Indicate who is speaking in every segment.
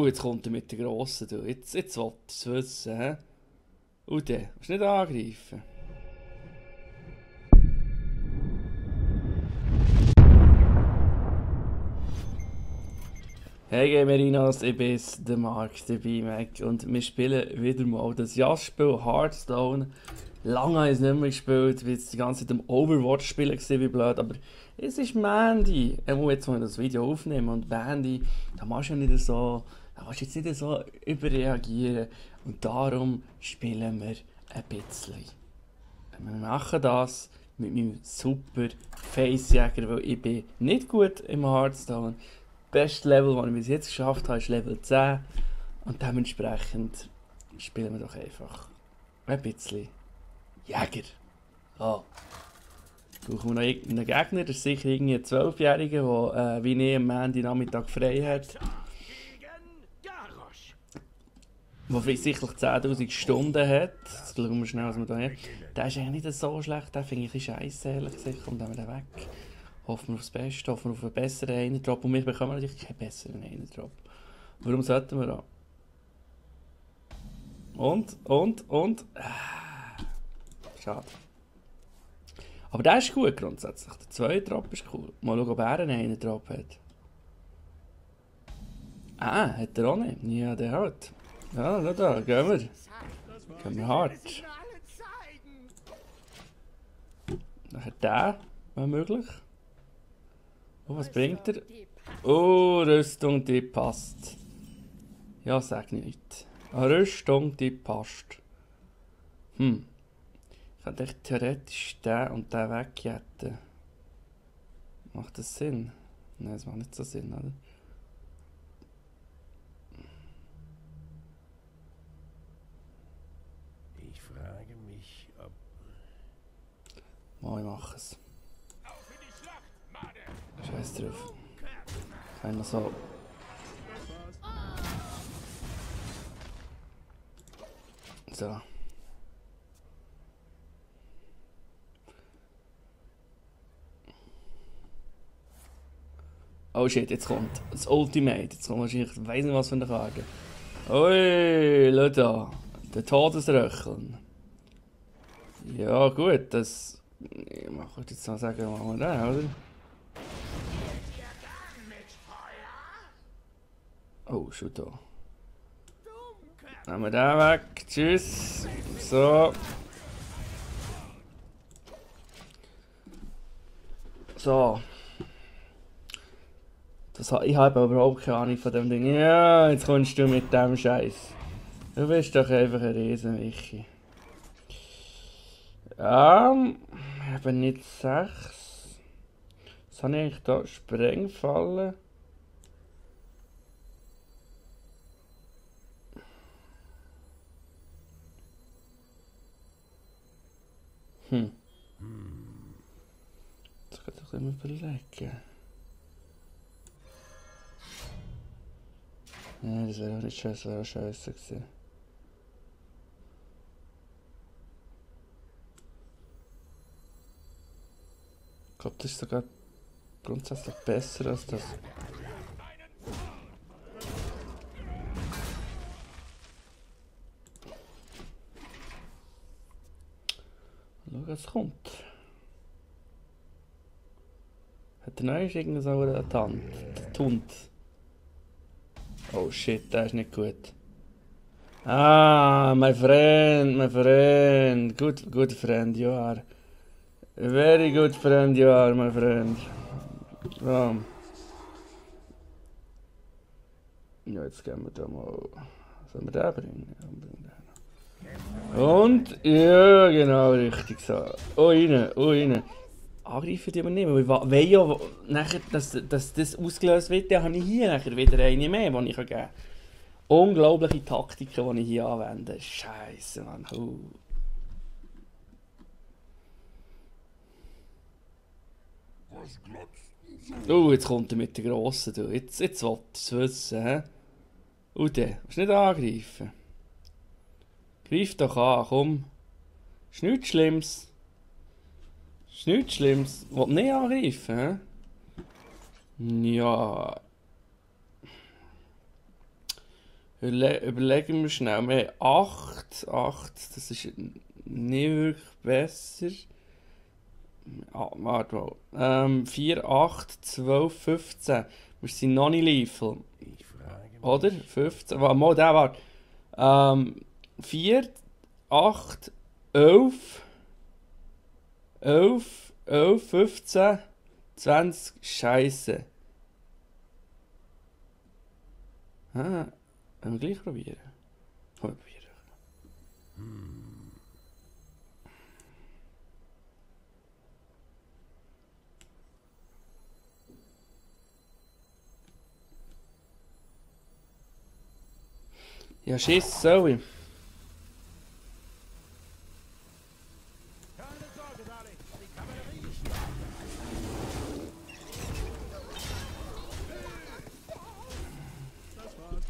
Speaker 1: Jetzt kommt er mit der Grossen, du. Jetzt will er es wissen, hä? Und dann, willst du nicht angreifen? Hey Gamerinos, ich bin's, der Macht, der BeMaC und wir spielen wieder mal das Jass-Spiel Hearthstone. Lange habe ich es nicht mehr gespielt, weil es die ganze Zeit am Overwatch spielen war, wie blöd, aber es ist Mandy. Ich muss jetzt mal das Video aufnehmen und Mandy, da machst du ja nicht so, da willst du jetzt nicht so überreagieren und darum spielen wir ein bisschen. Wir machen das mit meinem super Facejäger, weil ich bin nicht gut im Hearthstone. Das beste Level, das ich bis jetzt geschafft habe, ist Level 10. Und dementsprechend spielen wir doch einfach ein bisschen Jäger. So. Brauchen wir noch irgendeinen Gegner, das ist sicher irgendwie ein 12-Jähriger, der wie ich am Ende Nachmittag frei hat. Der sicherlich 10.000 Stunden hat. Jetzt schauen wir schnell, was wir hier haben. Der ist eigentlich nicht so schlecht, den finde ich ein bisschen scheisse, ehrlich gesagt. Kommt dann wieder weg. Hoffen wir aufs Beste, hoffen wir auf einen besseren Einer-Drop. Und wir bekommen natürlich keinen besseren Einer-Drop. Warum sollten wir da? Und. Schade. Aber der ist gut grundsätzlich. Der zweite Drop ist cool. Mal schauen, ob er einen Einer-Drop hat. Hat er auch nicht? Ja, der hat. Ja, schau da, gehen wir. Gehen wir hart. Nachher der, wenn möglich. Oh, was bringt er? Oh, Rüstung, die passt. Ja, sag nicht. Eine Rüstung, die passt. Ich könnte echt theoretisch den und den wegjetten. Macht das Sinn? Nein, das macht nicht so Sinn, oder?
Speaker 2: Ich frage mich, ob...
Speaker 1: Mal, ich mache es. Scheiß drauf. Keiner so. So. Oh shit, jetzt kommt das Ultimate. Jetzt kommt wahrscheinlich, ich weiss nicht was für eine Karte. Ui, schau da. Der Todesröcheln. Ja gut, das... Ich mache jetzt mal sagen, machen wir den, oder? Oh, schon da. Nehmen wir den weg. Tschüss. So. So. Ich habe überhaupt keine Ahnung von dem Ding. Ja, jetzt kommst du mit dem Scheiß. Du bist doch einfach ein Riesenmichi. Ja, ich habe nicht 6. Was habe ich eigentlich da? Sprengfallen. Das kann ich doch immer überlegen. Ja, das wäre auch nicht scheiße, das wäre auch scheiße gewesen. Ich glaube, das ist sogar grundsätzlich besser als das. Schau, was kommt. Hat der Neue irgendeine saure Hund? Oh shit, der ist nicht gut. My friend. Good friend you are. Very good friend you are, my friend. Ja, jetzt gehen wir da mal. Sollen wir den bringen? Und, ja, genau, richtig so. Oh, rein. Angreifen die aber nicht mehr, weil ja nachher, dass das ausgelöst wird, dann habe ich hier nachher wieder eine mehr, die ich geben kann. Unglaubliche Taktiken, die ich hier anwende. Scheiße, Mann. Jetzt kommt er mit der Grossen, du. Jetzt will er es wissen, hä? Und dann, willst du nicht angreifen? Greif doch an, komm. Ist nichts Schlimmes. Will nicht angreifen, hä? Ja. Überlegen wir schnell. Wir haben 8, das ist nicht wirklich besser. Warte mal. 4, 8, 12, 15. Wir sind noch nicht Level.
Speaker 2: Ich frage mich.
Speaker 1: Oder? 15. Warte mal, der war. 4, 8, 11, 15, 20. Scheiße. Wollen wir gleich probieren? Komm, wir probieren. Ja, Schiss, soll ich?
Speaker 2: Keine Sorge, Darling. Die Kavallerie ist da. Das war's.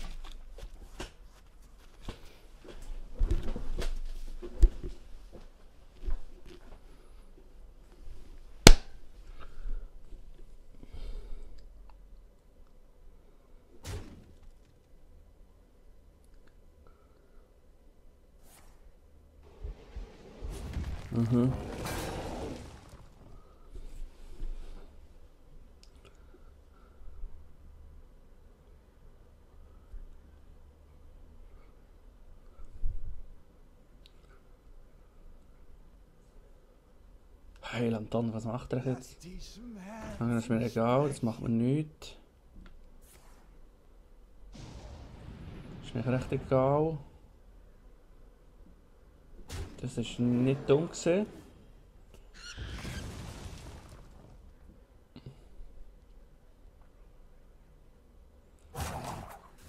Speaker 1: Mhm. Heiland, Anton, was macht er jetzt?
Speaker 2: Diesem Herrn.
Speaker 1: Das ist mir egal, das macht mir nichts. Ist mir recht egal. Das ist nicht dumm gewesen.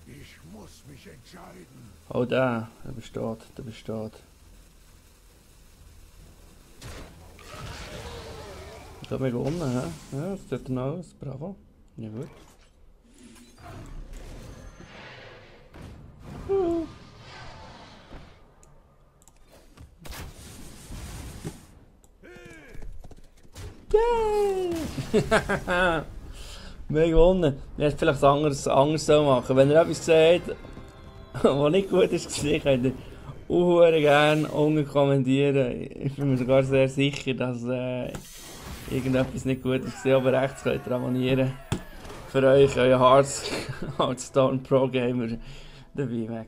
Speaker 2: Ich muss mich entscheiden.
Speaker 1: Oh, der besteht, der besteht. Ich habe gewonnen, hä? Ja, das sieht noch aus, bravo. Ja, gut. Yeah! Wir haben gewonnen. Wir hätten vielleicht anders so machen. Wenn ihr etwas seht, was nicht gut ist, könnt ihr hure gerne unten kommentieren. Ich bin mir sogar sehr sicher, dass irgendetwas nicht gut ist. Aber rechts könnt ihr abonnieren. Für euch, euer Hearthstone Pro Gamer, der BeMaC.